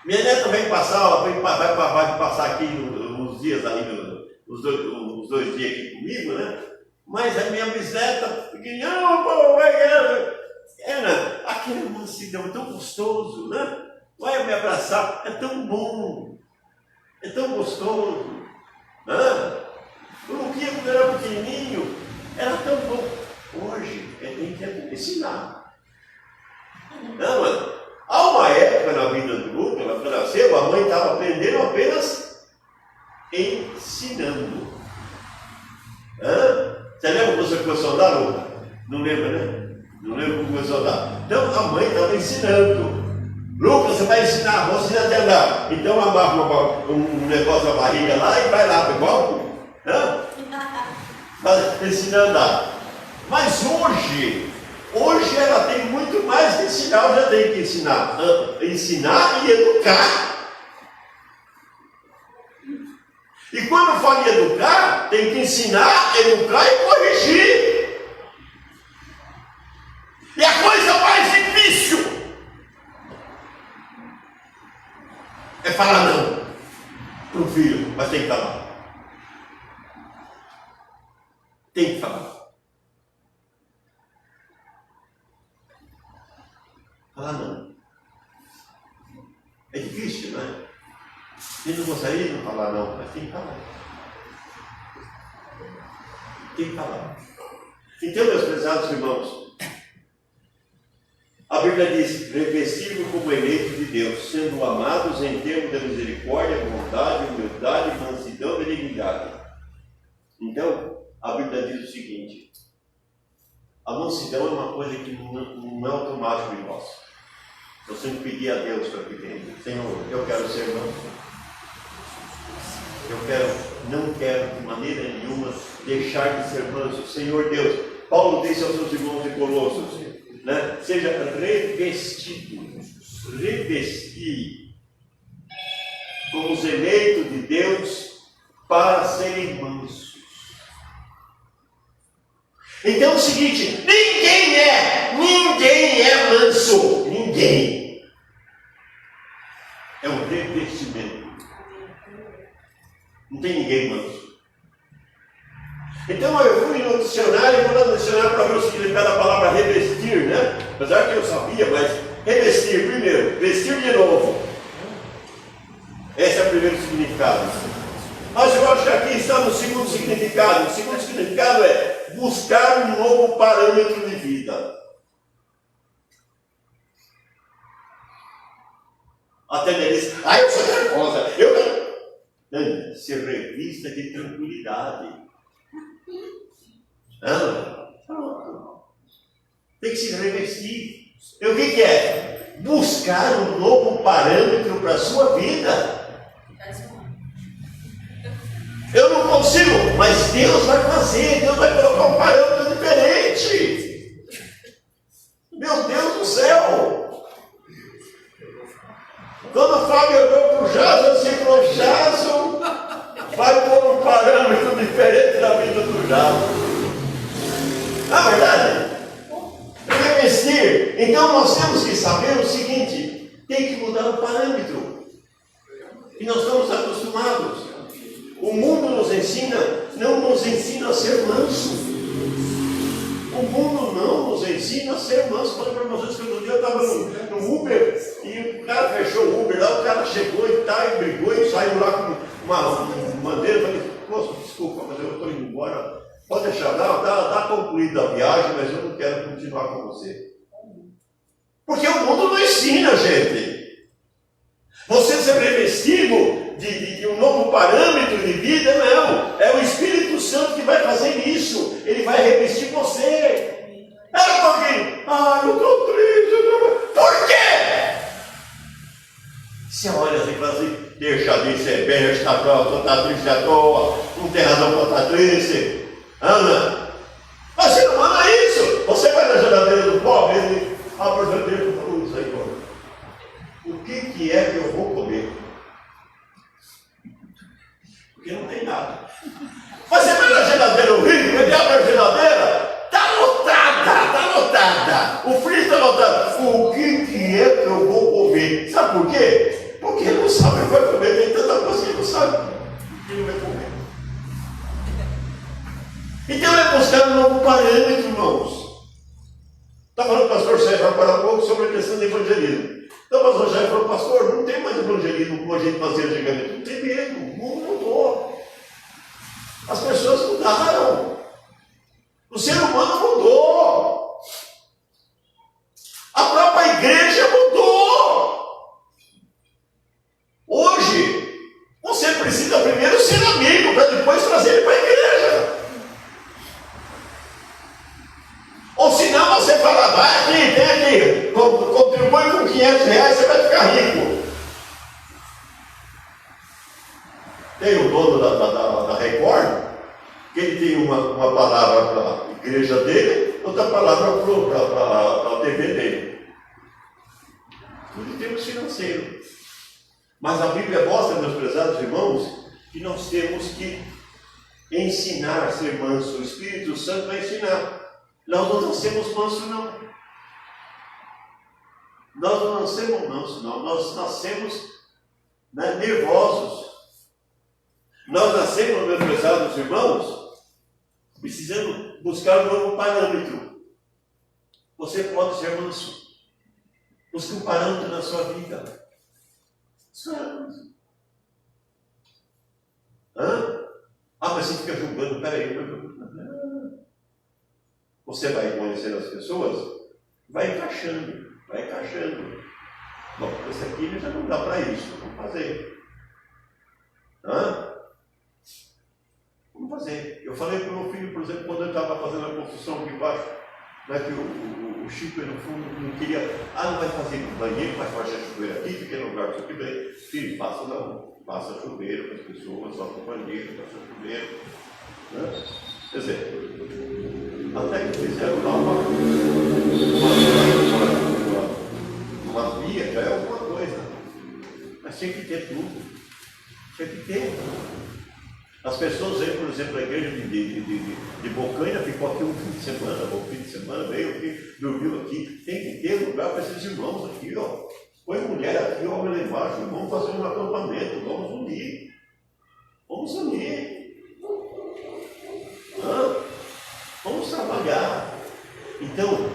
Minha neta vai passar aqui uns dias ali, os dois dias aqui comigo, né? Mas a minha bisneta, pequenininha, aquele mansidão tão gostoso, né? Vai me abraçar, é tão bom, é tão gostoso. O Luquinha, quando era pequenininho, era tão bom. Hoje, tem que ensinar. Há uma época na vida do Lucas, ela nasceu, a mãe estava aprendendo apenas ensinando. Você lembra quando você começou a andar, Lucas? Não lembra, né? Não lembra como começou a andar. Então a mãe estava ensinando. Lucas, você vai ensinar, vou ensinar a andar. Então amarra um negócio na barriga lá e vai lá, igual. Ensinar a andar. Mas hoje ela tem muito mais que ensinar, eu já tenho que ensinar e educar. E quando fala em educar, tem que ensinar, educar e corrigir. E a coisa mais difícil é falar não para o filho, mas tem que falar. Tem que falar. Falar não. É difícil, não é? Eu não gostaria de não falar não, mas tem que falar. Tem que falar. Então, meus prezados irmãos, a Bíblia diz, revestidos como eleitos de Deus, sendo amados em termos de misericórdia, bondade, humildade, mansidão e benignidade. Então, a Bíblia diz o seguinte, a mansidão é uma coisa que não é automática em nós. Eu sempre pedi a Deus para que tenha. Senhor, eu quero ser manso. Não quero de maneira nenhuma deixar de ser manso. Senhor Deus, Paulo disse aos seus irmãos de Colossos, né? Seja revestido, revestir com os eleitos de Deus para serem mansos. Então é o seguinte, ninguém é manso, ninguém. É um revestimento. Não tem ninguém manso. Então eu fui no dicionário, para ver o significado da palavra revestir, né? Apesar que eu sabia, mas revestir primeiro, vestir de novo. Esse é o primeiro significado. Mas eu acho que aqui está no segundo significado. O segundo significado é buscar um novo parâmetro de vida. Até ele disse, eu sou nervosa, se revista de tranquilidade. Tem que se revestir. E o que é? Buscar um novo parâmetro para a sua vida. Eu não consigo, mas Deus vai fazer, Deus vai colocar um parâmetro diferente. Meu Deus do céu! Quando o Fábio olhou para o Jason, assim, falou, Jason vai pôr um parâmetro diferente da vida do Jason. Na verdade, revestir. Então nós temos que saber o seguinte, tem que mudar o parâmetro. E nós estamos acostumados. O mundo não nos ensina a ser manso. O mundo não nos ensina ensina a ser manso. Falei para vocês que outro dia eu estava no Uber e o cara fechou o Uber lá, o cara chegou e brigou e saiu lá com uma bandeira. Eu falei, poxa, desculpa, mas eu estou indo embora. Pode deixar, está concluída a viagem, mas eu não quero continuar com você. Porque o mundo não ensina, gente. Você ser revestido de um novo parâmetro de vida, não. É o Espírito Santo que vai fazer isso. Ele vai revestir você. Era um pouquinho. Eu estou triste. Por quê? Você olha assim e fala assim, deixa de ser besta, está triste à toa, não tem razão para estar triste. Ana, mas você não ama isso. Você vai na geladeira do pobre, ele abre a geladeira e fala, Senhor, o que é que eu vou comer? Porque não tem nada. Você vai na geladeira do rico, ele abre a geladeira, está lotada. O freezer está lotado. O que é que eu vou comer? Sabe por quê? Porque ele não sabe o que vai comer. Tem tanta coisa que ele não sabe o que ele vai comer. Então é buscar um novo parâmetro, irmãos. Está falando o pastor Sérgio agora há pouco sobre a questão do evangelismo. Então o pastor Sérgio falou, pastor, não tem mais evangelismo como a gente fazia antigamente. Não tem mesmo, o mundo mudou. As pessoas mudaram. O ser humano mudou. A própria igreja mudou. Hoje, você precisa primeiro ser amigo, para depois trazer ele para a igreja. Ou senão você fala, vai aqui, tem aqui, contribui com R$500, você vai ficar rico. Tem o dono da Record, que ele tem uma palavra para a igreja dele, outra palavra para a TV dele. Tudo em termos financeiros. Mas a Bíblia mostra, meus prezados irmãos, que nós temos que ensinar a ser manso. O Espírito Santo vai ensinar. Nós não nascemos mansos, não. Nós não nascemos mansos, não. Nós nascemos nervosos. Nós nascemos, meus prezados irmãos, precisando buscar um novo parâmetro. Você pode ser manso. Busque um parâmetro na sua vida. Mas você fica julgando, peraí. Você vai conhecendo as pessoas, vai encaixando. Bom, esse aqui já não dá para isso, vamos fazer. Vamos fazer. Eu falei para o meu filho, por exemplo, quando eu estava fazendo a construção aqui embaixo, que o Chico no fundo não queria, não vai fazer no banheiro, vai fazer chuveiro aqui, fica no lugar que bem. Filho, passa chuveiro para as pessoas, só para o banheiro, passa chuveiro. Quer dizer, até que fizeram lá uma via, já é alguma coisa. Mas tinha que ter tudo. Tinha que ter. As pessoas aí, por exemplo, a igreja de Bocaina ficou aqui um fim de semana, veio aqui, dormiu aqui. Tem que ter lugar para esses irmãos aqui, ó. Põe mulher aqui, homem lá embaixo, vamos fazer um acampamento, vamos unir. Vamos trabalhar. Então,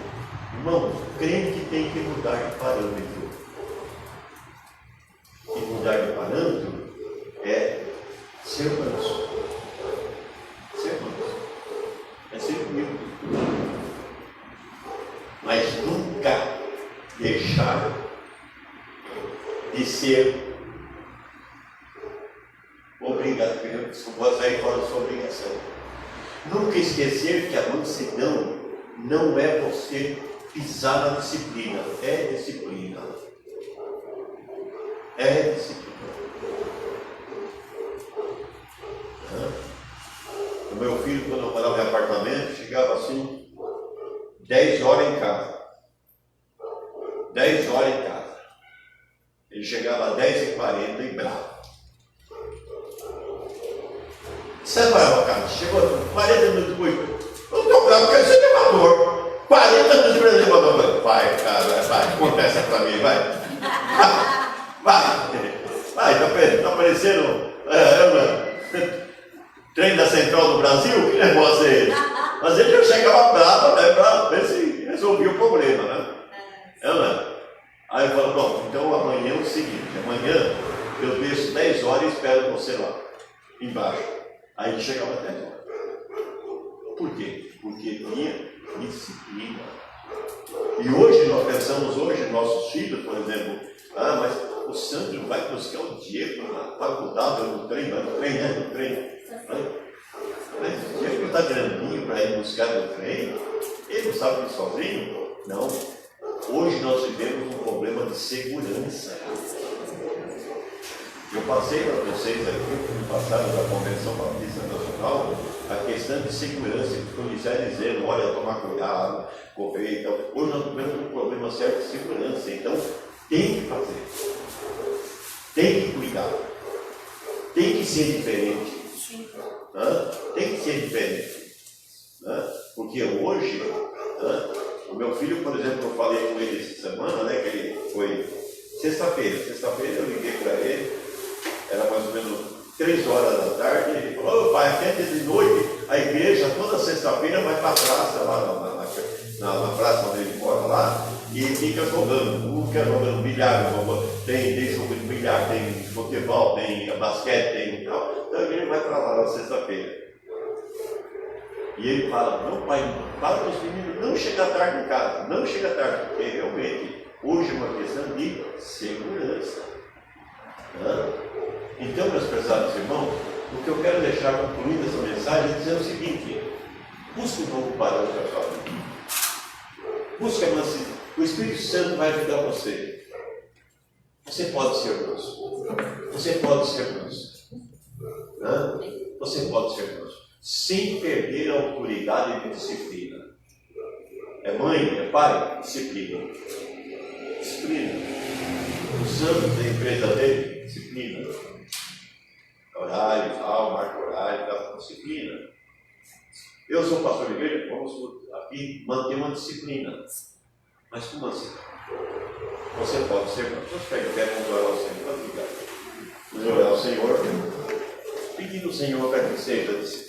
irmão, crente tem que mudar de parâmetro. E mudar de parâmetro é ser manso. É ser humilde. Mas nunca deixar de ser obrigado. Vou sair fora da sua obrigação. Nunca esquecer que a mansidão não é você pisar na disciplina. É disciplina. O meu filho, quando eu morava em apartamento, chegava assim, 10 horas em casa. Ele chegava às 10h40 e bravo. Você vai, cara, chegou 40 minutos depois. Eu estou bravo, quero ser elevador. 40 minutos para elevador. Vai, cara, vai, conta essa para mim, vai. Vai, tá parecendo trem da Central do Brasil, que negócio é esse? Mas ele já chegava bravo, né? Esse resolvia o problema, né? Ela. Aí eu falo, pronto, então amanhã é o seguinte, amanhã eu desço 10 horas e espero você lá, embaixo. Aí ele chegava até 10 horas. Por quê? Porque tinha disciplina. E hoje nós pensamos, nossos filhos, por exemplo, mas o Sandro vai buscar o Diego na faculdade, no trem. Mas o Diego está grandinho para ir buscar no trem, ele não sabe ir sozinho? Não. Hoje nós vivemos um problema de segurança. Eu passei para vocês aqui, no passado da Convenção Batista Nacional, a questão de segurança, que os policiais dizendo, olha, tomar cuidado, correr e tal. Hoje nós vivemos um problema sério de segurança, então tem que fazer. Tem que cuidar. Tem que ser diferente. Tem que ser diferente. Porque hoje, o meu filho, por exemplo, eu falei com ele essa semana, né, que ele foi sexta-feira eu liguei para ele, era mais ou menos 3 horas da tarde, ele falou, pai, até de noite, a igreja toda sexta-feira vai para a praça, lá na praça onde ele mora lá, e fica jogando, fica jogando bilhar, tem jogo de bilhar, tem futebol, tem basquete, tem tal. Então a igreja vai para lá na sexta-feira. E ele fala, não pai, fala para os meninos não chegar tarde em casa, não chega tarde, porque realmente hoje é uma questão de segurança. Então, meus prezados irmãos, o que eu quero deixar concluindo essa mensagem é dizer o seguinte: busque um novo padrão para a sua vida. Busque a mansidão. O Espírito Santo vai ajudar você. Você pode ser manso. Você pode ser manso. Você pode ser manso. Sem perder a autoridade e disciplina. É mãe, é pai? Disciplina. Disciplina. O santo da empresa dele? Disciplina. Horário, tal, marca horário, tal, disciplina. Eu sou pastor de igreja, vamos aqui manter uma disciplina. Mas como assim? Você pode ser, vamos pegar o pé e orar ao Senhor, pode ficar. Vamos orar ao Senhor, pedindo ao Senhor para que seja disciplina.